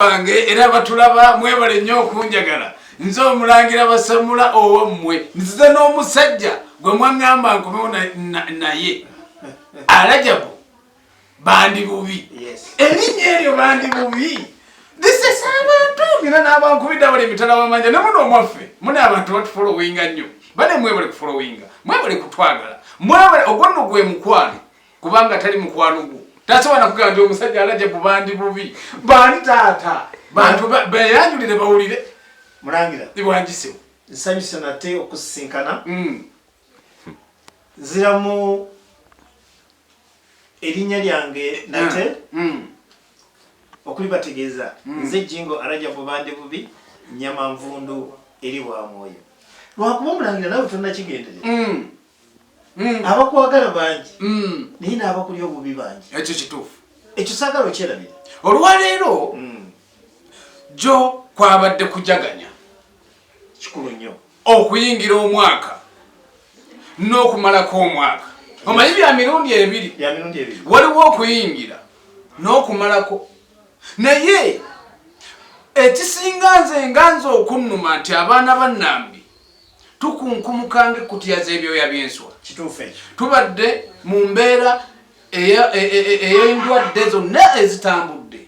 Bange era batulaba mwebale nnyo okunjagala nze omulangira basamula owammwe nzize n'omusajja gwe mwangamba nkomewo naye Arajabu bandi bubi erinnya eryo bandi bubi disesa abantu mina n'abankubidde abali emitala w'amanja ne muno omwaffe mune abantu batufolowinga nnyo bane mwebale kufolowinga mwebale kutwagala mwebale ogwo gwe mukwano kubanga tali mukwano gwo tasobola nakugamba nti omusajja Arajabu bandi bubi bani taata bantu beyanjulire bawulire mulangira ibwangisewo nsanyuse nate okusisinkana nziramu erinnya lyange nate okulibategeeza nze jingo Arajabu bandi bubi nyama nvundu eri wa mwoyo lwakuba mulangira nawe tonnakigenderera abakwagala bangi naye n'abakuli obubi bangi ekyo kituufu ekyo saagala okyerabira olwaleero jo kwabadde kujaganya kikulu nnyo okuyingira omwaka n'okumalako omwaka omanyi bya mirundi ebiri waliwo okuyingira n'okumalako naye ekisinga nze nganze okunnuma nti abaana bannambi tukunkumukanga ekkutiya z'ebyoya by'enswa kituufu ekyo tubadde mu mbeera ey'endwadde zonna ezitambudde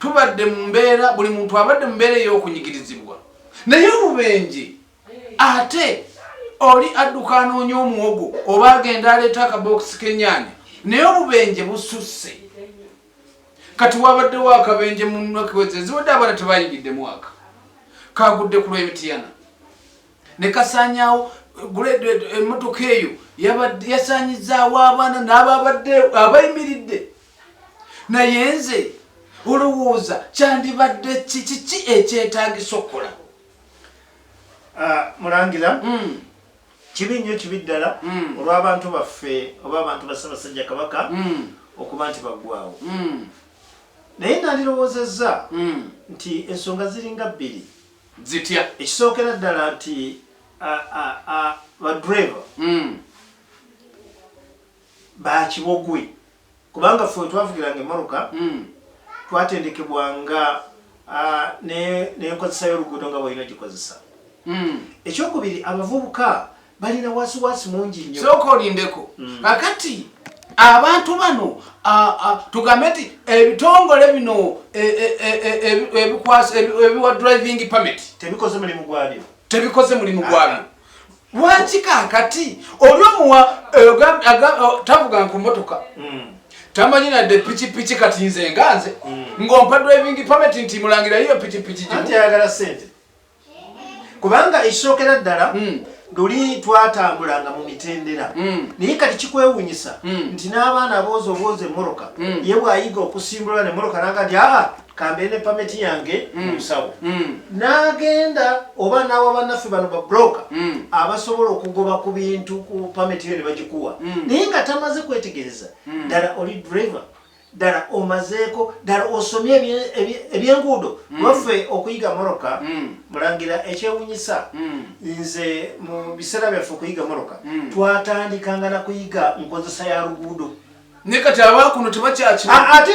tubadde mu mbeera buli muntu abadde mu mbeera ey'okunyigirizibwa naye obubenje ate oli adduka anoonya omuwogo oba agenda aleeta akabokisi k'ennyaanya naye obubenje bususse kati wabaddewo akabenje mu nnwaka weze ziwadde abaana tebayigidde mwaka kagudde ku lw'emitiyana ne kasaanyaawo emmotoka eyo yasaanyizaawo abaana n'ababadde abayimiridde naye nze olowooza kyandibadde kiki ekyetaagisa okukola mulangira kibi nnyo kibi ddala olw'abantu baffe oba abantu ba Ssaabasajja Kabaka okuba nti baggwaawo naye nandirowoozezza nti ensonga ziringa bbiri zitya ekisookera ddala nti badreva bakibogwe kubanga ffe twavugiranga emmotoka twatendekebwanga n'enkozesa y'oluguudo nga bwalina gikozesa ekyokubiri abavubuka balina wasiwasi mungi nnyo sooka olindeko akati abantu bano tugambe nti ebitongole bino ebiwa driving permit tebikoze mulimu gwabyo lwaki kaakati oli omuwa tavuga ku mmotoka tamanyi nadde pikipiki kati nze nganze ng'ompa driving permit nti mulangira iyo pikipiki anti ayagala ssente kubanga ekisookera ddala luli twatambulanga mu mitendera naye kati kikwewuunyisa nti n'abaana abooza emmoroka ye bw'ayiga okusimbulwa n'emmoroka naga nti kambe ne pameti yange mu lusawo n'agenda oba n'awa bannaffe bano babroka abasobola okugoba ku bintu ku pameti yo ne bagikuwa naye nga tamaze kwetegereza ddala oli driver ddala omazeeko ddala osomye ebyenguudo lwaffe okuyiga moroka mulangira ekyewuunyisa nze mu biseera byaffe okuyiga moroka twatandikanga na kuyiga nkozesa ya luguudo ne kati abakuno tebakyakina ate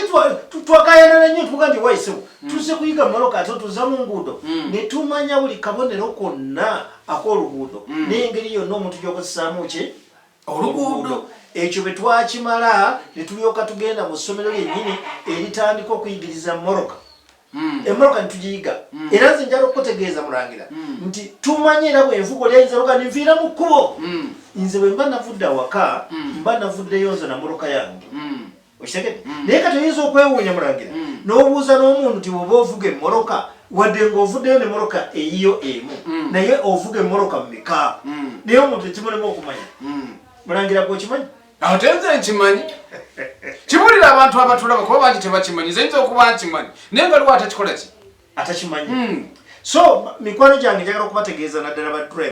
twakayanana nnyo tuga nti wayisewo tuzze kuyiga moroka ate tuza mu nguudo ne tumanya buli kabonero konna ak'oluguudo n'engeri yonna omuntu gy'okozesaamu ki oluguudo ekyo bwe twakimala ne tulyoka tugenda mu ssomero lyennyini eritandika okuyigiriza moroka emmoroka ne tugiyiga era nze njala okutegeeza mulangira nti tumanye era bwenvugo lyayinza loga ninviira mu kkubo nze bwe mba navudde awaka mba navuddeyo nze na moroka yange okitegedde naye kati oyinza okwewuunya mulangira n'obuuza n'omuntu nti bw'oba ovuga emmoroka wadde ng'ovuddeyo ne moroka eyiyo emu naye ovuga emmoroka mmeka naye omuntu ekimulema okumanya mulangira gwokimanyi ate nze nkimanyi kibulira abantu abatulaba kuba bangi tebakimanyi nze nza okuba nkimanyi naye nga liwo atakikola ki atakimanyi so mikwano gyange njagala okubategeeza naddala badrive